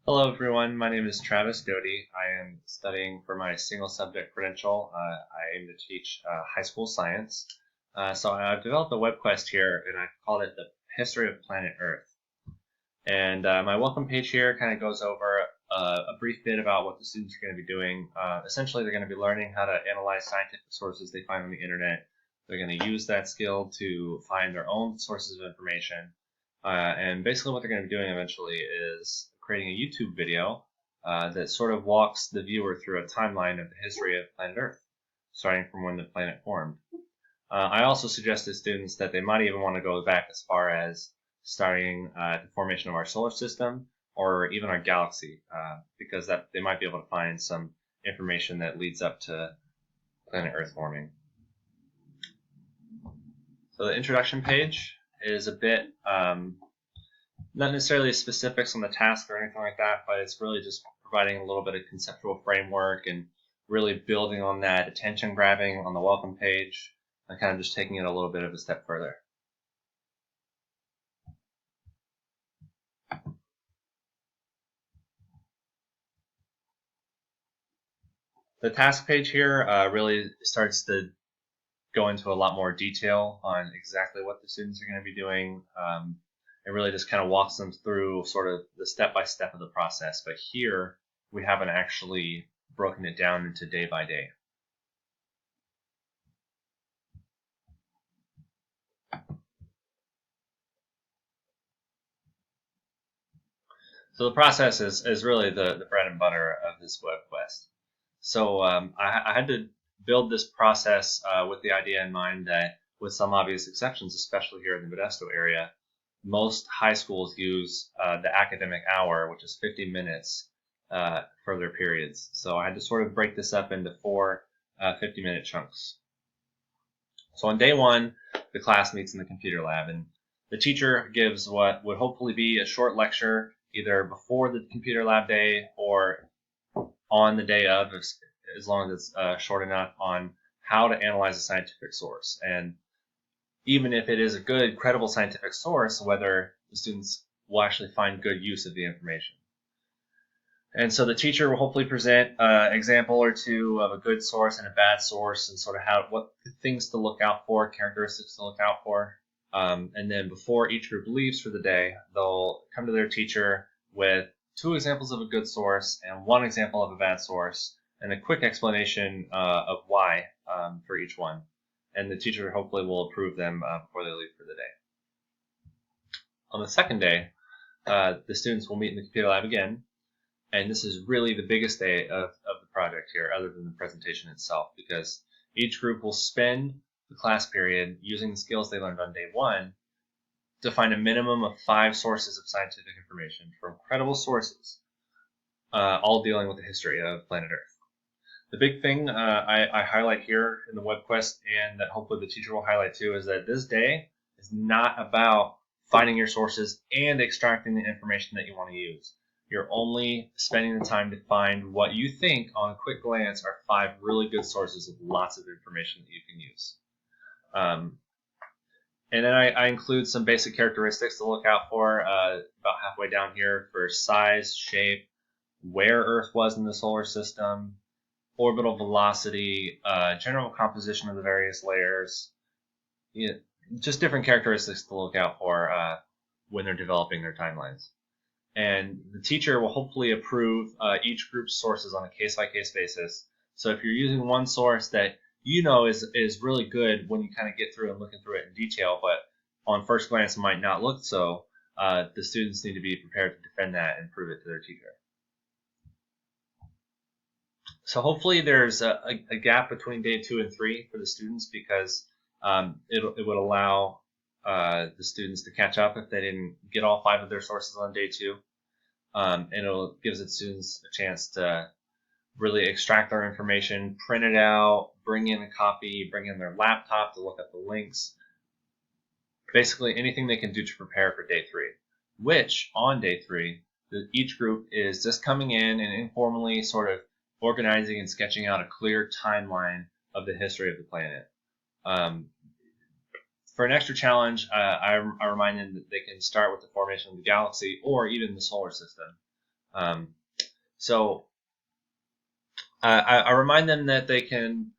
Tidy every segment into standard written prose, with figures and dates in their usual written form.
Hello everyone, my name is Travis Doty. I am studying for my single subject credential. I aim to teach high school science. So I've developed a WebQuest here and I've called it the History of Planet Earth. And my welcome page here kind of goes over a brief bit about what the students are going to be doing. Essentially, they're going to be learning how to analyze scientific sources they find on the internet. They're going to use that skill to find their own sources of information. And basically what they're going to be doing eventually is creating a YouTube video that sort of walks the viewer through a timeline of the history of planet Earth, starting from when the planet formed. I also suggested students that they might even want to go back as far as starting the formation of our solar system or even our galaxy, because that they might be able to find some information that leads up to planet Earth forming. So the introduction page is a bit not necessarily specifics on the task or anything like that, but it's really just providing a little bit of conceptual framework and really building on that attention grabbing on the welcome page and kind of just taking it a little bit of a step further. The task page here really starts to go into a lot more detail on exactly what the students are going to be doing. It really just kind of walks them through sort of the step-by-step of the process. But here, we haven't actually broken it down into day by day. So the process is really the bread and butter of this WebQuest. So I had to build this process with the idea in mind that, with some obvious exceptions, especially here in the Modesto area, most high schools use the academic hour, which is 50 minutes for their periods. So I had to sort of break this up into four 50-minute chunks. So on day one, the class meets in the computer lab, and the teacher gives what would hopefully be a short lecture either before the computer lab day or on the day of, as long as it's short enough, on how to analyze a scientific source. And even if it is a good, credible scientific source, whether the students will actually find good use of the information. And so the teacher will hopefully present an example or two of a good source and a bad source, and sort of what things to look out for, characteristics to look out for. And then before each group leaves for the day, they'll come to their teacher with two examples of a good source and one example of a bad source, and a quick explanation of why for each one. And the teacher hopefully will approve them before they leave for the day. On the second day, the students will meet in the computer lab again, and this is really the biggest day of the project here, other than the presentation itself, because each group will spend the class period using the skills they learned on day one to find a minimum of 5 sources of scientific information from credible sources, all dealing with the history of planet Earth. The big thing I highlight here in the WebQuest, and that hopefully the teacher will highlight too, is that this day is not about finding your sources and extracting the information that you want to use. You're only spending the time to find what you think, on a quick glance, are 5 really good sources of lots of information that you can use. And then I include some basic characteristics to look out for about halfway down here for size, shape, where Earth was in the solar system, orbital velocity, general composition of the various layers, just different characteristics to look out for when they're developing their timelines. And the teacher will hopefully approve each group's sources on a case-by-case basis. So if you're using one source that you know is really good when you kind of get through and looking through it in detail, but on first glance might not look so, the students need to be prepared to defend that and prove it to their teacher. So hopefully there's a gap between day 2 and 3 for the students, because it would allow the students to catch up if they didn't get all 5 of their sources on day 2. And it gives the students a chance to really extract their information, print it out, bring in a copy, bring in their laptop to look at the links. Basically anything they can do to prepare for day 3, which on day 3, each group is just coming in and informally sort of organizing and sketching out a clear timeline of the history of the planet. For an extra challenge, I remind them that they can start with the formation of the galaxy or even the solar system. So I remind them that they can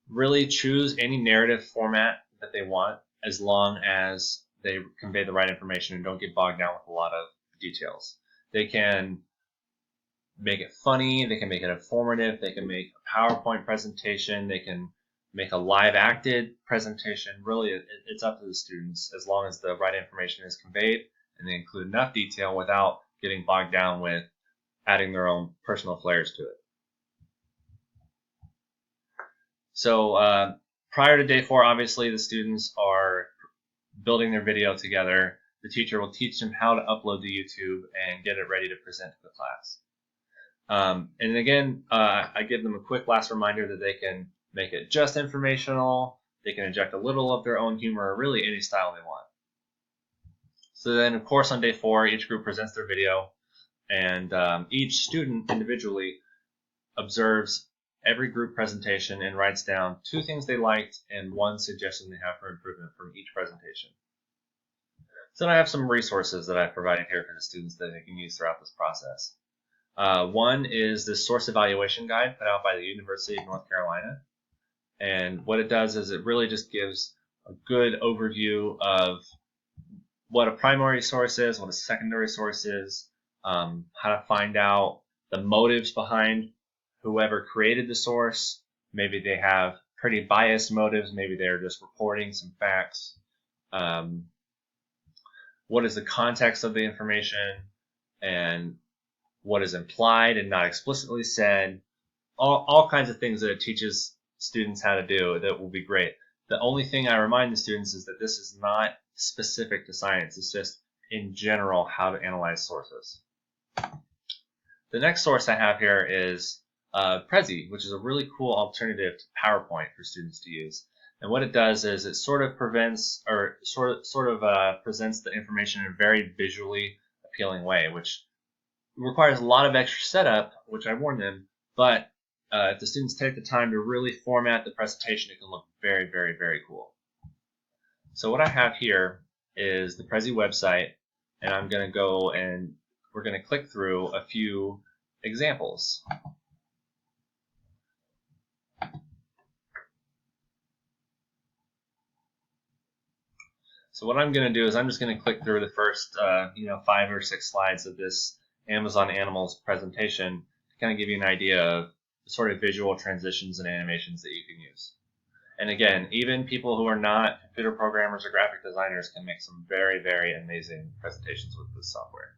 really choose any narrative format that they want as long as they convey the right information and don't get bogged down with a lot of details. They can make it funny, they can make it informative, they can make a PowerPoint presentation, they can make a live acted presentation. Really, it's up to the students as long as the right information is conveyed and they include enough detail without getting bogged down with adding their own personal flares to it. So prior to day 4, obviously the students are building their video together. The teacher will teach them how to upload to YouTube and get it ready to present to the class. And again, I give them a quick last reminder that they can make it just informational, they can inject a little of their own humor, or really any style they want. So then, of course, on day 4, each group presents their video, and each student individually observes every group presentation and writes down 2 things they liked and 1 suggestion they have for improvement from each presentation. So then I have some resources that I've provided here for the students that they can use throughout this process. One is the source evaluation guide put out by the University of North Carolina. And what it does is it really just gives a good overview of what a primary source is, what a secondary source is, how to find out the motives behind whoever created the source. Maybe they have pretty biased motives, maybe they're just reporting some facts. What is the context of the information, and what is implied and not explicitly said. All kinds of things that it teaches students how to do that will be great. The only thing I remind the students is that this is not specific to science. It's just in general how to analyze sources. The next source I have here is Prezi, which is a really cool alternative to PowerPoint for students to use. And what it does is it sort of presents the information in a very visually appealing way, which requires a lot of extra setup, which I warned them, but if the students take the time to really format the presentation, it can look very, very, very cool. So what I have here is the Prezi website, and I'm going to go and we're going to click through a few examples. So what I'm going to do is I'm just going to click through the first 5 or 6 slides of this Amazon Animals presentation to kind of give you an idea of the sort of visual transitions and animations that you can use. And again, even people who are not computer programmers or graphic designers can make some very, very amazing presentations with this software.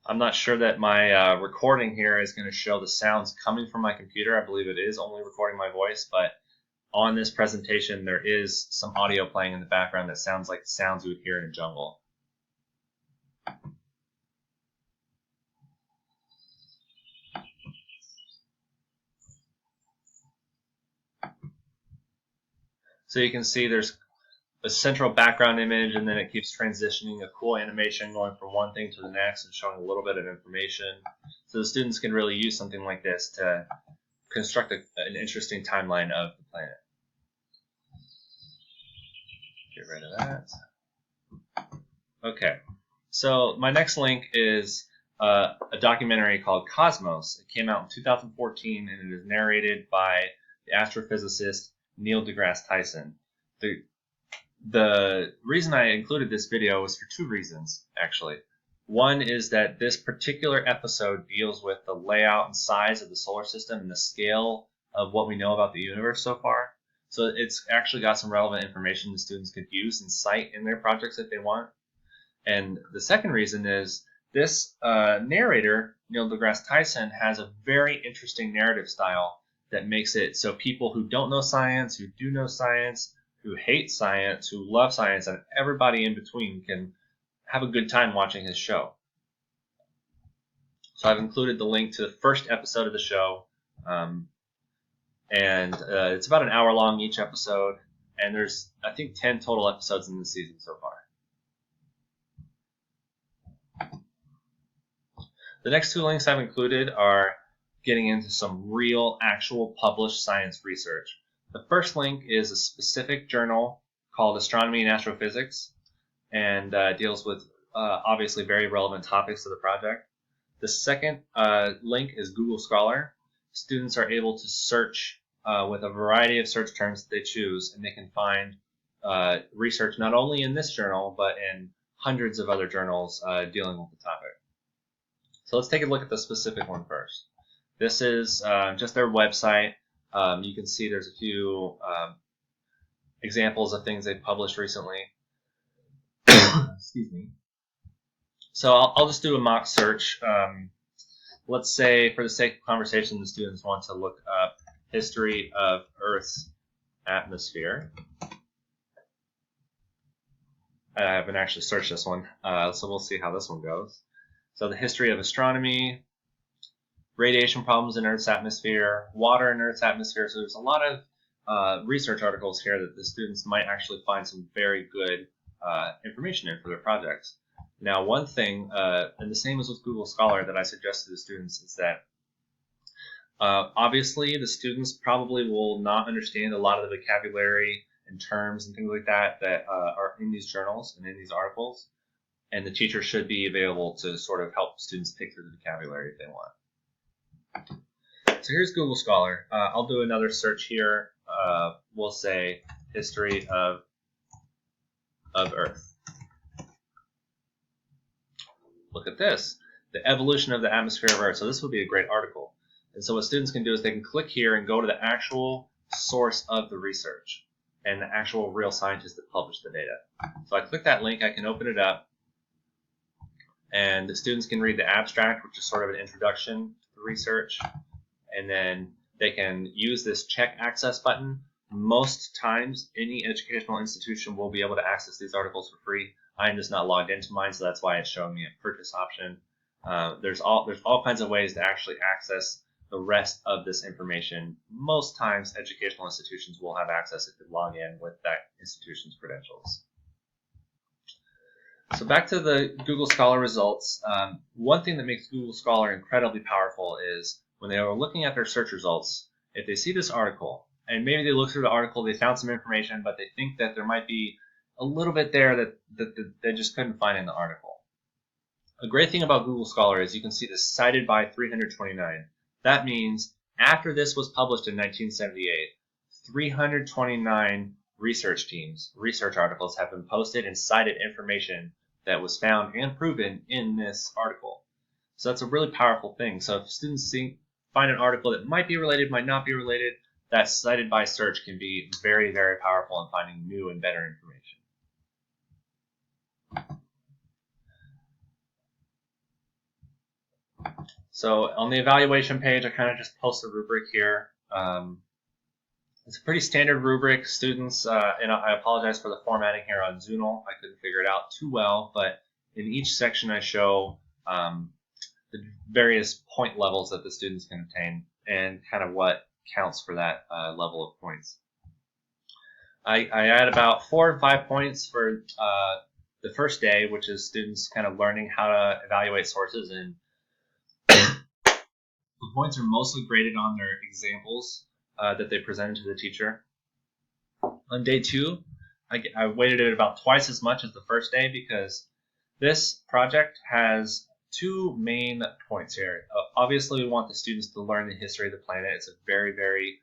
I'm not sure that my recording here is going to show the sounds coming from my computer. I believe it is only recording my voice, but on this presentation there is some audio playing in the background that sounds like the sounds you would hear in a jungle. So you can see there's a central background image, and then it keeps transitioning, a cool animation going from one thing to the next and showing a little bit of information. So the students can really use something like this to construct an interesting timeline of the planet. Get rid of that. Okay, so my next link is a documentary called Cosmos. It came out in 2014, and it is narrated by the astrophysicist Neil deGrasse Tyson. The reason I included this video was for 2 reasons, actually. One is that this particular episode deals with the layout and size of the solar system and the scale of what we know about the universe so far. So it's actually got some relevant information the students could use and cite in their projects if they want. And the second reason is this narrator, Neil deGrasse Tyson, has a very interesting narrative style that makes it so people who don't know science, who do know science, who hate science, who love science, and everybody in between can have a good time watching his show. So I've included the link to the first episode of the show, and it's about an hour long each episode, and there's, I think, 10 total episodes in the season so far. The next 2 links I've included are getting into some real, actual published science research. The first link is a specific journal called Astronomy and Astrophysics. and deals with obviously very relevant topics to the project. The second link is Google Scholar. Students are able to search with a variety of search terms that they choose, and they can find research not only in this journal, but in hundreds of other journals dealing with the topic. So let's take a look at the specific one first. This is just their website. You can see there's a few examples of things they've published recently. Excuse me. So I'll just do a mock search. Let's say, for the sake of conversation, the students want to look up history of Earth's atmosphere. I haven't actually searched this one, so we'll see how this one goes. So the history of astronomy, radiation problems in Earth's atmosphere, water in Earth's atmosphere. So there's a lot of research articles here that the students might actually find some very good information in for their projects. Now, one thing, and the same as with Google Scholar, that I suggest to the students is that obviously the students probably will not understand a lot of the vocabulary and terms and things like that that are in these journals and in these articles, and the teacher should be available to sort of help students pick through the vocabulary if they want. So here's Google Scholar. I'll do another search here. We'll say history of Earth. Look at this, the evolution of the atmosphere of Earth. So this would be a great article. And so what students can do is they can click here and go to the actual source of the research and the actual real scientists that published the data. So I click that link, I can open it up, and the students can read the abstract, which is sort of an introduction to the research, and then they can use this check access button. Most times, any educational institution will be able to access these articles for free. I'm just not logged into mine, so that's why it's showing me a purchase option. There's all kinds of ways to actually access the rest of this information. Most times, educational institutions will have access if you log in with that institution's credentials. So back to the Google Scholar results. One thing that makes Google Scholar incredibly powerful is when they are looking at their search results, if they see this article, and maybe they look through the article, they found some information, but they think that there might be a little bit there that they just couldn't find in the article. A great thing about Google Scholar is you can see this cited by 329. That means after this was published in 1978, 329 research teams, research articles have been posted and cited information that was found and proven in this article. So that's a really powerful thing. So if students find an article that might be related, might not be related, that cited by search can be very, very powerful in finding new and better information. So on the evaluation page, I kind of just post a rubric here. It's a pretty standard rubric. Students, and I apologize for the formatting here on Zoonal. I couldn't figure it out too well, but in each section I show the various point levels that the students can obtain and kind of what counts for that level of points. I add about 4 and 5 points for the first day, which is students kind of learning how to evaluate sources, and the points are mostly graded on their examples that they presented to the teacher. On day 2, I weighted it about twice as much as the first day because this project has 2 main points here. Obviously, we want the students to learn the history of the planet. It's a very, very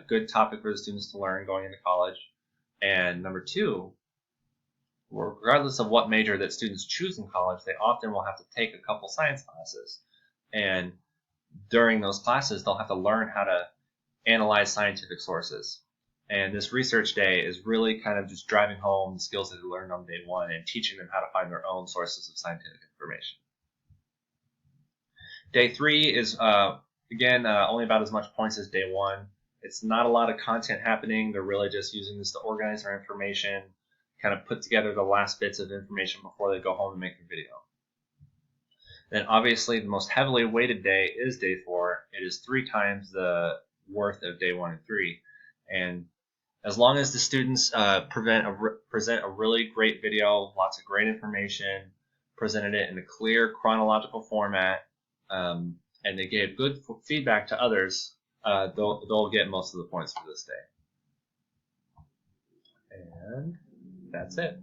good topic for the students to learn going into college. And number 2, regardless of what major that students choose in college, they often will have to take a couple science classes. And during those classes, they'll have to learn how to analyze scientific sources. And this research day is really kind of just driving home the skills that they learned on day 1 and teaching them how to find their own sources of scientific information. Day 3 is, again, only about as much points as day 1. It's not a lot of content happening. They're really just using this to organize their information, kind of put together the last bits of information before they go home and make a video. Then obviously the most heavily weighted day is day 4. It is 3 times the worth of day 1 and 3. And as long as the students present a really great video, lots of great information, presented it in a clear chronological format, and they gave good feedback to others, they'll get most of the points for this day. And that's it.